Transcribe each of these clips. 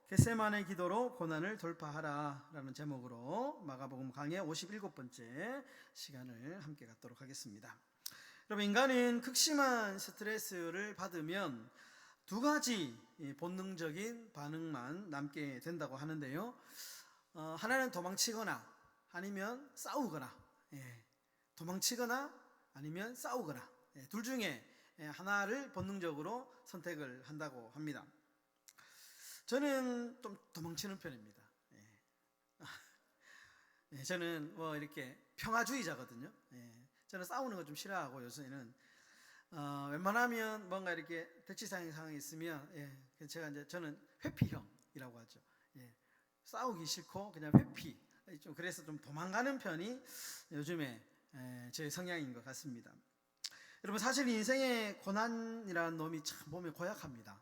겟세마네 기도로 고난을 돌파하라 라는 제목으로 마가복음 강의 57번째 시간을 함께 갖도록 하겠습니다. 여러분, 인간은 극심한 스트레스를 받으면 두 가지 본능적인 반응만 남게 된다고 하는데요. 하나는 도망치거나 아니면 싸우거나, 도망치거나 아니면 싸우거나, 둘 중에 하나를 본능적으로 선택을 한다고 합니다. 저는 좀 도망치는 편입니다. 저는 이렇게 평화주의자거든요. 저는 싸우는 거 좀 싫어하고 요새는 웬만하면 뭔가 이렇게 대치상의 상황이 있으면 저는 회피형이라고 하죠. 싸우기 싫고 그냥 회피. 좀 그래서 좀 도망가는 편이 요즘에 제 성향인 것 같습니다. 여러분, 사실 인생의 고난이라는 놈이 참 몸에 고약합니다.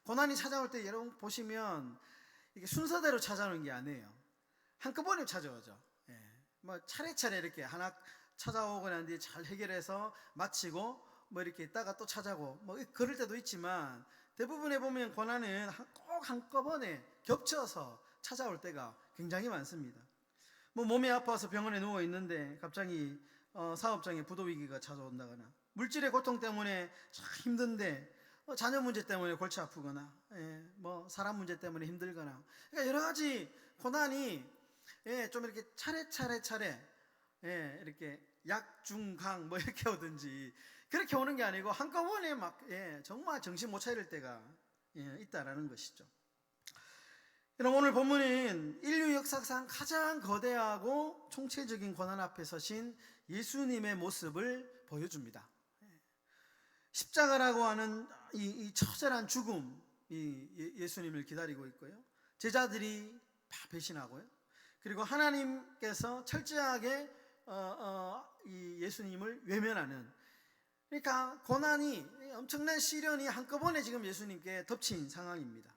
고난이 찾아올 때 여러분 보시면 이게 순서대로 찾아오는 게 아니에요. 한꺼번에 찾아오죠. 차례차례 이렇게 하나 찾아오고 난 뒤에 잘 해결해서 마치고 이렇게 있다가 또 찾아오고 그럴 때도 있지만, 대부분에 보면 고난은 꼭 한꺼번에 겹쳐서 찾아올 때가 굉장히 많습니다. 몸이 아파서 병원에 누워 있는데 갑자기 사업장에 부도 위기가 찾아온다거나, 물질의 고통 때문에 참 힘든데 자녀 문제 때문에 골치 아프거나, 사람 문제 때문에 힘들거나, 그러니까 여러 가지 고난이 좀 이렇게 차례 이렇게 약, 중, 강 이렇게 오든지 그렇게 오는 게 아니고 한꺼번에 정말 정신 못 차릴 때가 있다라는 것이죠. 여러분, 오늘 본문은 인류 역사상 가장 거대하고 총체적인 고난 앞에 서신 예수님의 모습을 보여줍니다. 십자가라고 하는 이 처절한 죽음, 예수님을 기다리고 있고요. 제자들이 다 배신하고요. 그리고 하나님께서 철저하게 이 예수님을 외면하는, 그러니까 고난이, 엄청난 시련이 한꺼번에 지금 예수님께 덮친 상황입니다.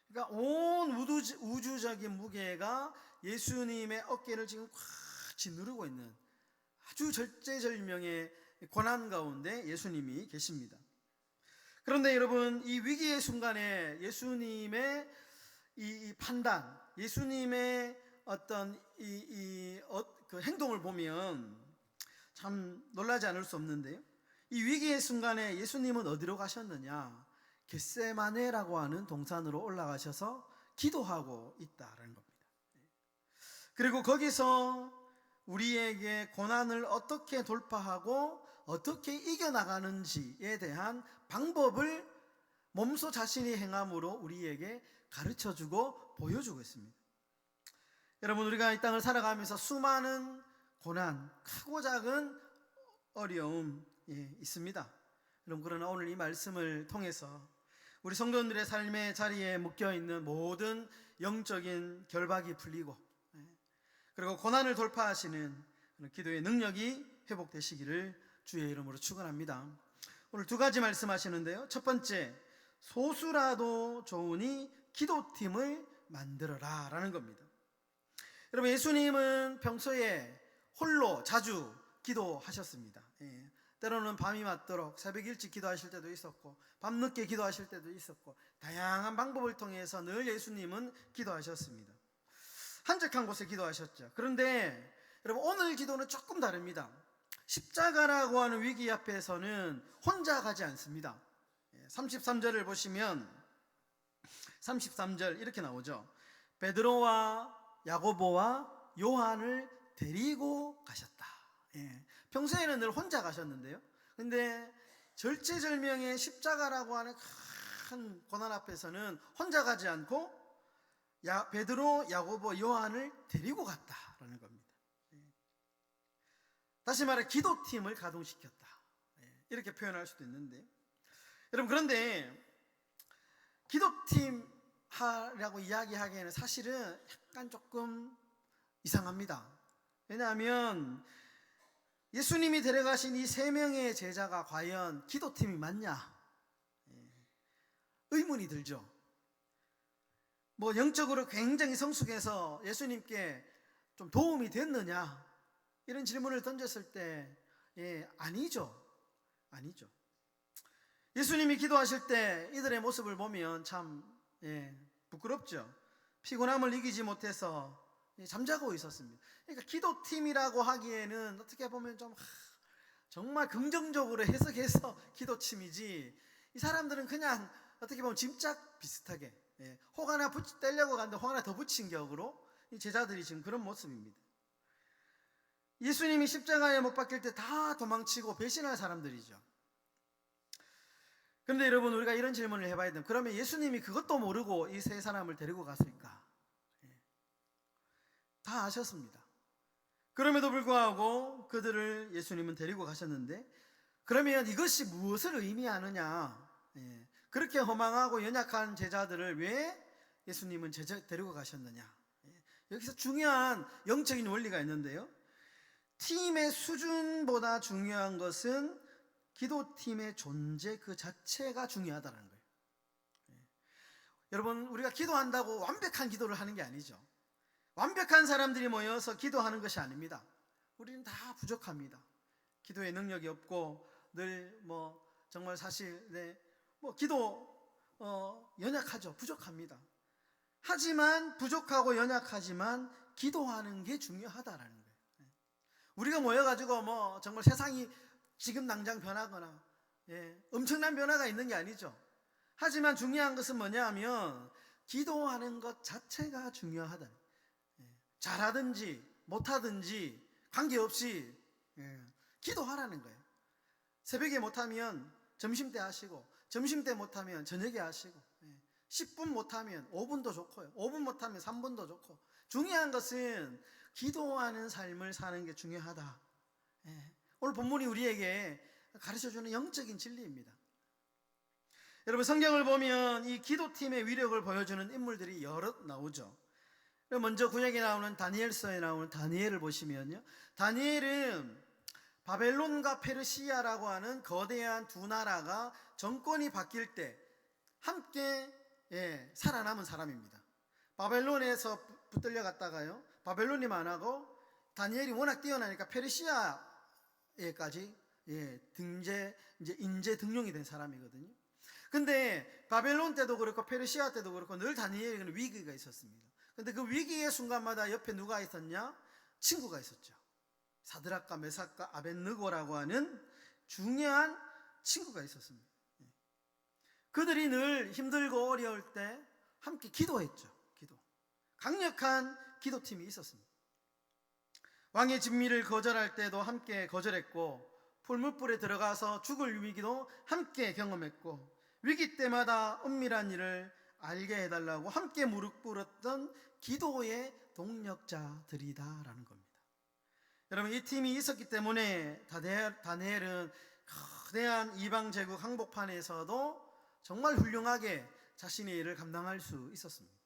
그러니까 온 우주적인 무게가 예수님의 어깨를 지금 꽉 짓누르고 있는 아주 절제절명의 고난 가운데 예수님이 계십니다. 그런데 여러분, 이 위기의 순간에 예수님의 이 판단, 예수님의 어떤 그 행동을 보면 참 놀라지 않을 수 없는데요. 이 위기의 순간에 예수님은 어디로 가셨느냐? 겟세마네라고 하는 동산으로 올라가셔서 기도하고 있다라는 겁니다. 그리고 거기서 우리에게 고난을 어떻게 돌파하고 어떻게 이겨나가는지에 대한 방법을 몸소 자신이 행함으로 우리에게 가르쳐주고 보여주고 있습니다. 여러분, 우리가 이 땅을 살아가면서 수많은 고난, 크고 작은 어려움 있습니다. 여러분, 그러나 오늘 이 말씀을 통해서 우리 성도님들의 삶의 자리에 묶여있는 모든 영적인 결박이 풀리고, 그리고 고난을 돌파하시는 기도의 능력이 회복되시기를 주의 이름으로 축원합니다. 오늘 두 가지 말씀하시는데요. 첫 번째, 소수라도 좋으니 기도팀을 만들어라 라는 겁니다. 여러분, 예수님은 평소에 홀로 자주 기도하셨습니다. 때로는 밤이 맞도록 새벽 일찍 기도하실 때도 있었고, 밤늦게 기도하실 때도 있었고, 다양한 방법을 통해서 늘 예수님은 기도하셨습니다. 한적한 곳에 기도하셨죠. 그런데 여러분, 오늘 기도는 조금 다릅니다. 십자가라고 하는 위기 앞에서는 혼자 가지 않습니다. 33절을 보시면 33절 이렇게 나오죠. 베드로와 야고보와 요한을 데리고 가셨다. 평소에는 늘 혼자 가셨는데요. 근데 절제절명의 십자가라고 하는 큰 고난 앞에서는 혼자 가지 않고 베드로, 야고보, 요한을 데리고 갔다라는 겁니다. 다시 말해 기도팀을 가동시켰다, 이렇게 표현할 수도 있는데, 여러분, 그런데 기도팀 하라고 이야기하기에는 사실은 약간 조금 이상합니다. 왜냐하면 예수님이 데려가신 이 세 명의 제자가 과연 기도팀이 맞냐? 의문이 들죠. 영적으로 굉장히 성숙해서 예수님께 좀 도움이 됐느냐? 이런 질문을 던졌을 때 아니죠. 예수님이 기도하실 때 이들의 모습을 보면 참 부끄럽죠. 피곤함을 이기지 못해서 잠자고 있었습니다. 그러니까 기도팀이라고 하기에는 어떻게 보면 좀 정말 긍정적으로 해석해서 기도팀이지, 이 사람들은 그냥 어떻게 보면 짐짝 비슷하게 혹 하나 떼려고 가는데 혹 하나 더 붙인 격으로 이 제자들이 지금 그런 모습입니다. 예수님이 십자가에 못 박힐 때 다 도망치고 배신할 사람들이죠. 그런데 여러분, 우리가 이런 질문을 해봐야 돼요. 그러면 예수님이 그것도 모르고 이 세 사람을 데리고 갔을까? 다 아셨습니다. 그럼에도 불구하고 그들을 예수님은 데리고 가셨는데, 그러면 이것이 무엇을 의미하느냐? 그렇게 허망하고 연약한 제자들을 왜 예수님은 데리고 가셨느냐? 여기서 중요한 영적인 원리가 있는데요, 팀의 수준보다 중요한 것은 기도팀의 존재 그 자체가 중요하다는 거예요. 여러분, 우리가 기도한다고 완벽한 기도를 하는 게 아니죠. 완벽한 사람들이 모여서 기도하는 것이 아닙니다. 우리는 다 부족합니다. 기도의 능력이 없고 늘 정말 사실 기도 연약하죠. 부족합니다. 하지만 부족하고 연약하지만 기도하는 게 중요하다라는 거예요. 우리가 모여가지고 정말 세상이 지금 당장 변하거나 엄청난 변화가 있는 게 아니죠. 하지만 중요한 것은 뭐냐 하면 기도하는 것 자체가 중요하다. 잘하든지 못하든지 관계없이 기도하라는 거예요. 새벽에 못하면 점심때 하시고, 점심때 못하면 저녁에 하시고, 10분 못하면 5분도 좋고요, 5분 못하면 3분도 좋고, 중요한 것은 기도하는 삶을 사는 게 중요하다. 오늘 본문이 우리에게 가르쳐주는 영적인 진리입니다. 여러분, 성경을 보면 이 기도팀의 위력을 보여주는 인물들이 여럿 나오죠. 먼저 구약에 나오는 다니엘서에 나오는 다니엘을 보시면요, 다니엘은 바벨론과 페르시아라고 하는 거대한 두 나라가 정권이 바뀔 때 함께 살아남은 사람입니다. 바벨론에서 붙들려 갔다가요, 바벨론이 망하고 다니엘이 워낙 뛰어나니까 페르시아에까지 인재 등용이 된 사람이거든요. 근데 바벨론 때도 그렇고 페르시아 때도 그렇고 늘 다니엘에게는 위기가 있었습니다. 근데 그 위기의 순간마다 옆에 누가 있었냐? 친구가 있었죠. 사드락과 메삭과 아벳느고라고 하는 중요한 친구가 있었습니다. 그들이 늘 힘들고 어려울 때 함께 기도했죠. 강력한 기도팀이 있었습니다. 왕의 진미를 거절할 때도 함께 거절했고, 풀무불에 들어가서 죽을 위기도 함께 경험했고, 위기 때마다 은밀한 일을 알게 해달라고 함께 무릎 꿇었던 기도의 동력자들이다라는 겁니다. 여러분, 이 팀이 있었기 때문에 다니엘은 거대한 이방 제국 항복판에서도 정말 훌륭하게 자신의 일을 감당할 수 있었습니다.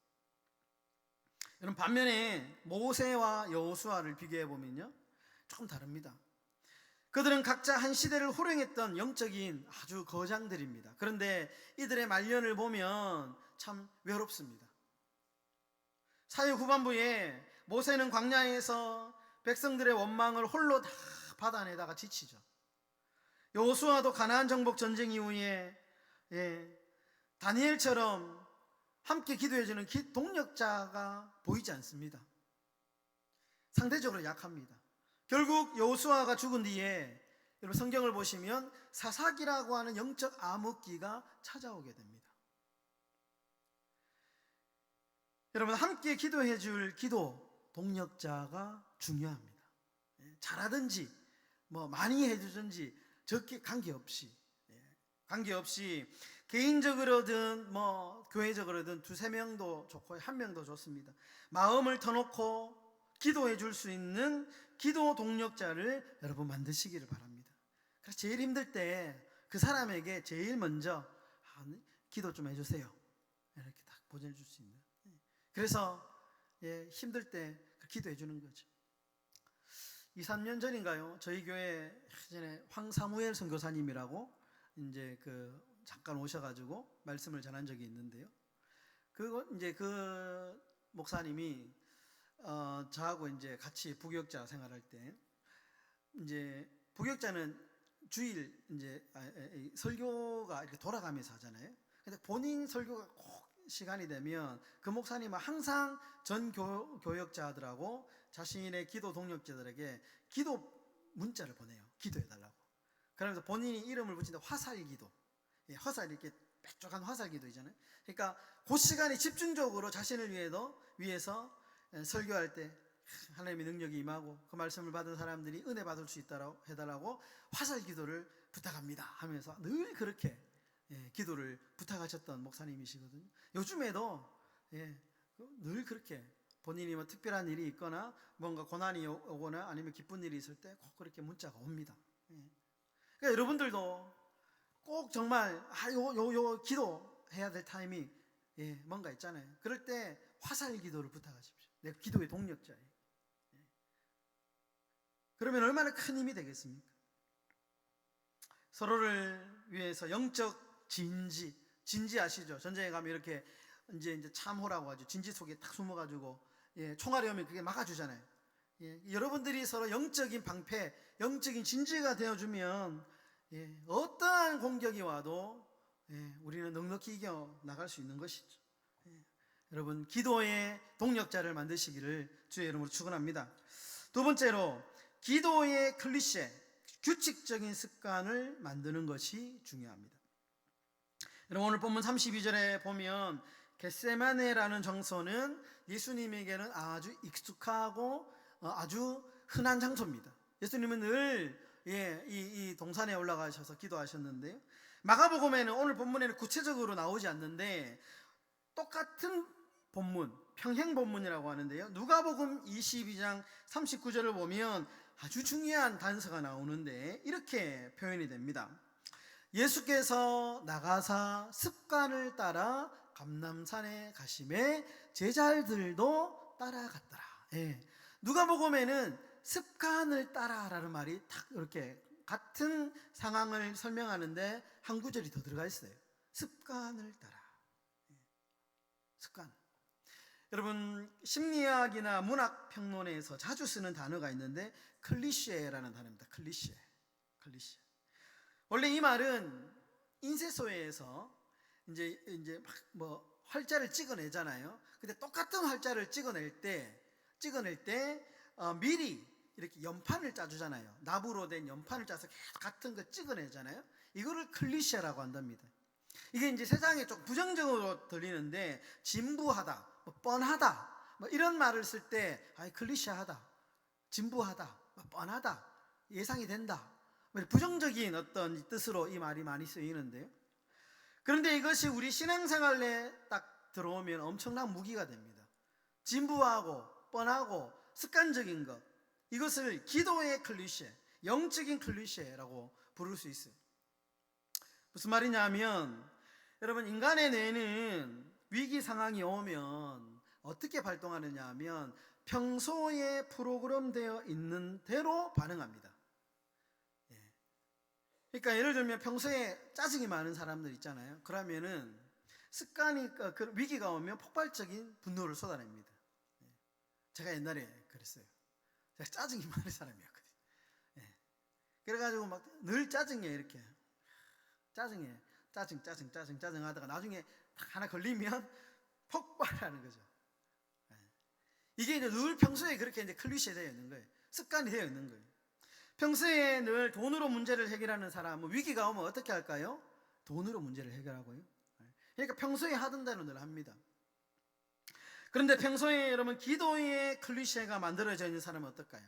여러분, 반면에 모세와 여호수아를 비교해 보면요, 조금 다릅니다. 그들은 각자 한 시대를 호령했던 영적인 아주 거장들입니다. 그런데 이들의 말년을 보면 참 외롭습니다. 사회 후반부에 모세는 광야에서 백성들의 원망을 홀로 다 받아내다가 지치죠. 여호수아도 가나안 정복 전쟁 이후에 다니엘처럼 함께 기도해주는 동력자가 보이지 않습니다. 상대적으로 약합니다. 결국 여호수아가 죽은 뒤에 여러분, 성경을 보시면 사사기라고 하는 영적 암흑기가 찾아오게 됩니다. 여러분, 함께 기도해 줄 기도 동력자가 중요합니다. 잘하든지 많이 해주든지 적게 관계없이 개인적으로든 교회적으로든 두세 명도 좋고 한 명도 좋습니다. 마음을 터놓고 기도해 줄 수 있는 기도 동력자를 여러분 만드시기를 바랍니다. 그래서 제일 힘들 때 그 사람에게 제일 먼저 기도 좀 해주세요, 이렇게 딱 보내줄 수 있는. 그래서 힘들 때 기도해 주는 거죠. 2, 3년 전인가요? 저희 교회 예전에 황사무엘 선교사님이라고 이제 잠깐 오셔가지고 말씀을 전한 적이 있는데요. 그 목사님이 저하고 이제 같이 부교육자 생활할 때, 이제 부교육자는 주일 설교가 이렇게 돌아가면서 하잖아요. 근데 본인 설교가 꼭 시간이 되면 그 목사님은 항상 전 교역자들하고 자신의 기도 동역자들에게 기도 문자를 보내요. 기도해달라고. 그러면서 본인이 이름을 붙인 화살기도, 화살 이렇게 뾰족한 화살기도이잖아요. 그러니까 그 시간에 집중적으로 자신을 위해서 설교할 때 하나님의 능력이 임하고 그 말씀을 받은 사람들이 은혜 받을 수 있도록 해달라고 화살기도를 부탁합니다 하면서 늘 그렇게 기도를 부탁하셨던 목사님이시거든요. 요즘에도 늘 그렇게 본인이 뭐 특별한 일이 있거나 뭔가 고난이 오거나 아니면 기쁜 일이 있을 때 꼭 그렇게 문자가 옵니다. 그러니까 여러분들도 꼭 정말 요 기도해야 될 타임이 뭔가 있잖아요. 그럴 때 화살 기도를 부탁하십시오. 내 기도의 동력자예요. 그러면 얼마나 큰 힘이 되겠습니까? 서로를 위해서 영적 진지 아시죠? 전쟁에 가면 이렇게 이제 참호라고 하죠. 진지 속에 탁 숨어가지고 총알이 오면 그게 막아주잖아요. 여러분들이 서로 영적인 방패, 영적인 진지가 되어주면 어떠한 공격이 와도 우리는 넉넉히 이겨 나갈 수 있는 것이죠. 여러분 기도의 동력자를 만드시기를 주의 이름으로 축원합니다. 두 번째로 기도의 클리셰, 규칙적인 습관을 만드는 것이 중요합니다. 여러분 오늘 본문 32절에 보면 겟세마네라는 장소는 예수님에게는 아주 익숙하고 아주 흔한 장소입니다. 예수님은 늘 이 동산에 올라가셔서 기도하셨는데요. 마가복음에는 오늘 본문에는 구체적으로 나오지 않는데 똑같은 본문, 평행 본문이라고 하는데요. 누가복음 22장 39절을 보면 아주 중요한 단서가 나오는데 이렇게 표현이 됩니다. 예수께서 나가사 습관을 따라 감람산에 가심에 제자들도 따라갔더라. 누가복음에는 습관을 따라라는 말이 딱 이렇게 같은 상황을 설명하는데 한 구절이 더 들어가 있어요. 습관을 따라. 습관. 여러분 심리학이나 문학 평론에서 자주 쓰는 단어가 있는데 클리셰라는 단어입니다. 클리셰. 원래 이 말은 인쇄소에서 이제 뭐 활자를 찍어내잖아요. 근데 똑같은 활자를 찍어낼 때 미리 이렇게 연판을 짜주잖아요. 나무로 된 연판을 짜서 계속 같은 거 찍어내잖아요. 이거를 클리셰라고 한답니다. 이게 이제 세상에 좀 부정적으로 들리는데 진부하다, 뭐 뻔하다, 뭐 이런 말을 쓸 때 클리셰하다, 진부하다, 뭐 뻔하다, 예상이 된다, 뭐 부정적인 어떤 뜻으로 이 말이 많이 쓰이는데요. 그런데 이것이 우리 신앙생활에 딱 들어오면 엄청난 무기가 됩니다. 진부하고 뻔하고 습관적인 것, 이것을 기도의 클리셰, 영적인 클리셰라고 부를 수 있어요. 무슨 말이냐 하면 여러분 인간의 뇌는 위기 상황이 오면 어떻게 발동하느냐 하면 평소에 프로그램되어 있는 대로 반응합니다. 그러니까 예를 들면 평소에 짜증이 많은 사람들 있잖아요. 그러면은 습관이 위기가 오면 폭발적인 분노를 쏟아냅니다. 제가 옛날에 그랬어요. 제가 짜증이 많은 사람이었거든요. 그래가지고 막 늘 짜증해 이렇게 짜증 하다가 나중에 하나 걸리면 폭발하는 거죠. 이게 이제 늘 평소에 그렇게 이제 클리셰 되어 있는 거예요. 습관이 되어 있는 거예요. 평소에 늘 돈으로 문제를 해결하는 사람은 위기가 오면 어떻게 할까요? 돈으로 문제를 해결하고요. 그러니까 평소에 하던 대로 늘 합니다. 그런데 평소에 여러분 기도의 클리셰가 만들어져 있는 사람은 어떨까요?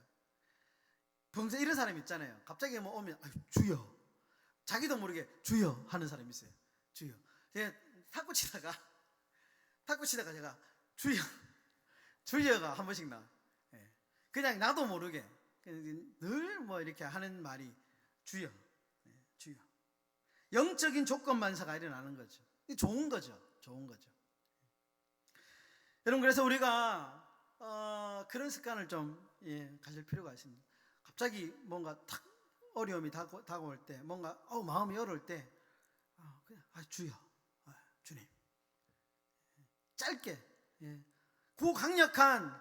평소에 이런 사람 있잖아요. 갑자기 뭐 오면 주여, 자기도 모르게 주여 하는 사람이 있어요. 주여. 제가 탁구 치다가 제가 주여가 한 번씩 나와요. 그냥 나도 모르게 늘 뭐 이렇게 하는 말이 주여. 영적인 조건반사가 일어나는 거죠. 좋은 거죠. 여러분 그래서 우리가 그런 습관을 좀 가질 필요가 있습니다. 갑자기 뭔가 탁 어려움이 다가올 때, 뭔가 마음이 어려울 때 그냥 주여, 주님, 짧게 그 강력한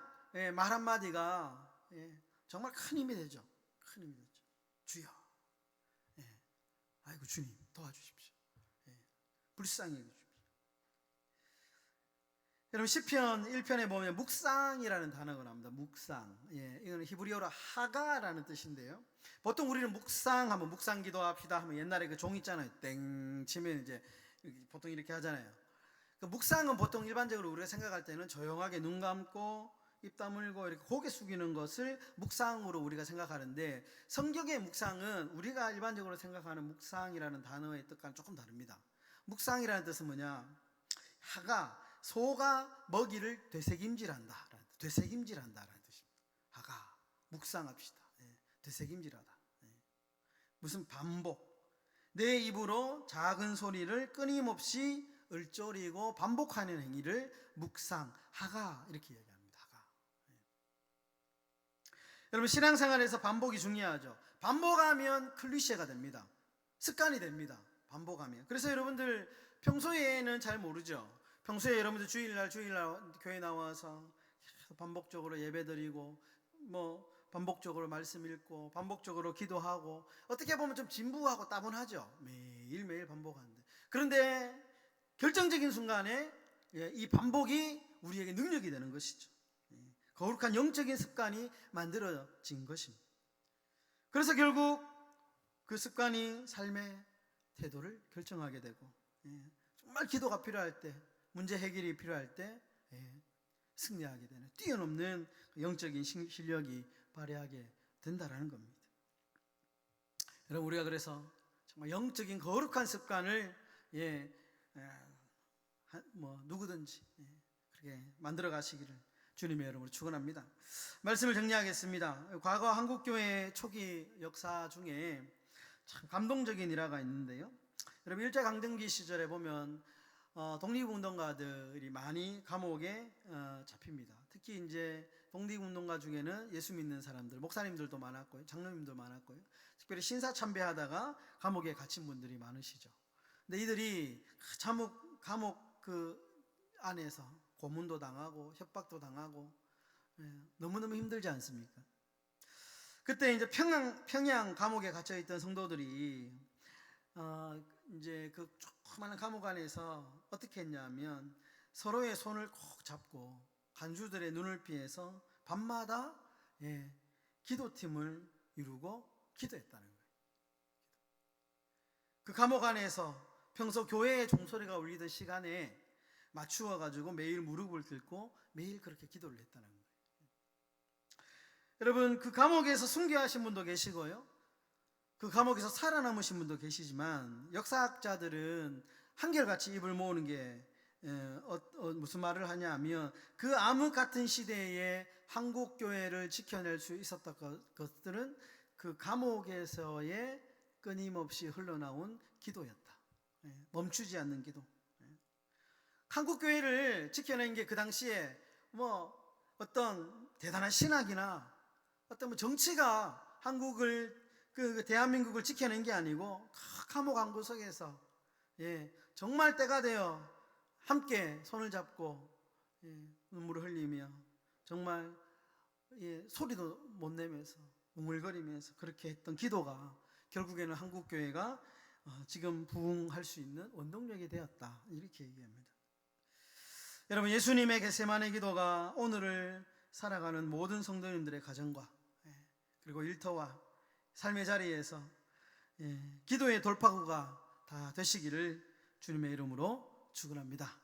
말 한마디가 정말 큰 힘이 되죠. 주여, 아이고 주님 도와주십시오. 불쌍히 해주십시오. 여러분 시편 1편에 보면 묵상이라는 단어가 나옵니다. 묵상. 예, 이거는 히브리어로 하가라는 뜻인데요. 보통 우리는 묵상하면 묵상 기도합시다 하면 옛날에 그 종 있잖아요. 땡 치면 이제 보통 이렇게 하잖아요. 그 묵상은 보통 일반적으로 우리가 생각할 때는 조용하게 눈 감고 입 다물고 이렇게 고개 숙이는 것을 묵상으로 우리가 생각하는데, 성경의 묵상은 우리가 일반적으로 생각하는 묵상이라는 단어의 뜻과는 조금 다릅니다. 묵상이라는 뜻은 뭐냐? 하가, 소가 먹이를 되새김질한다, 되새김질한다라는 뜻입니다. 하가, 묵상합시다. 예, 되새김질하다. 예. 무슨 반복, 내 입으로 작은 소리를 끊임없이 을조리고 반복하는 행위를 묵상, 하가 이렇게 얘기합니다. 하가. 예. 여러분 신앙생활에서 반복이 중요하죠. 반복하면 클리셰가 됩니다. 습관이 됩니다. 반복하면. 그래서 여러분들 평소에는 잘 모르죠. 평소에 여러분들 주일날 교회 나와서 반복적으로 예배드리고 반복적으로 말씀 읽고 반복적으로 기도하고 어떻게 보면 좀 진부하고 따분하죠. 매일매일 반복하는데, 그런데 결정적인 순간에 이 반복이 우리에게 능력이 되는 것이죠. 거룩한 영적인 습관이 만들어진 것입니다. 그래서 결국 그 습관이 삶의 태도를 결정하게 되고, 정말 기도가 필요할 때, 문제 해결이 필요할 때 승리하게 되는, 뛰어넘는 영적인 실력이 발휘하게 된다라는 겁니다. 여러분 우리가 그래서 정말 영적인 거룩한 습관을 누구든지 그렇게 만들어 가시기를 주님의 이름으로 축원합니다. 말씀을 정리하겠습니다. 과거 한국교회 초기 역사 중에 참 감동적인 일화가 있는데요. 여러분 일제강점기 시절에 보면 독립운동가들이 많이 감옥에 잡힙니다. 특히 이제 독립운동가 중에는 예수 믿는 사람들, 목사님들도 많았고요, 장로님도 많았고요. 특별히 신사참배하다가 감옥에 갇힌 분들이 많으시죠. 근데 이들이 감옥 그 안에서 고문도 당하고 협박도 당하고 너무너무 힘들지 않습니까? 그때 이제 평양 감옥에 갇혀 있던 성도들이 이제 그 조그마한 감옥 안에서 어떻게 했냐면 서로의 손을 꼭 잡고 간주들의 눈을 피해서 밤마다 기도팀을 이루고 기도했다는 거예요. 그 감옥 안에서 평소 교회의 종소리가 울리던 시간에 맞추어 가지고 매일 무릎을 꿇고 매일 그렇게 기도를 했다는 거예요. 여러분 그 감옥에서 순교하신 분도 계시고요, 그 감옥에서 살아남으신 분도 계시지만, 역사학자들은 한결같이 입을 모으는 게 무슨 말을 하냐 하면, 그 암흑 같은 시대에 한국 교회를 지켜낼 수 있었던 것들은 그 감옥에서의 끊임없이 흘러나온 기도였다. 멈추지 않는 기도. 한국 교회를 지켜낸 게 그 당시에 어떤 대단한 신학이나 어떤 정치가 한국을 그 대한민국을 지켜낸 게 아니고, 감옥 한 구석에서 정말 때가 되어 함께 손을 잡고 눈물을 흘리며 정말 소리도 못 내면서 웅얼거리면서 그렇게 했던 기도가 결국에는 한국 교회가 지금 부흥할 수 있는 원동력이 되었다, 이렇게 얘기합니다. 여러분 예수님의 겟세마네 기도가 오늘을 살아가는 모든 성도님들의 가정과 그리고 일터와 삶의 자리에서 기도의 돌파구가 다 되시기를 주님의 이름으로 축원합니다.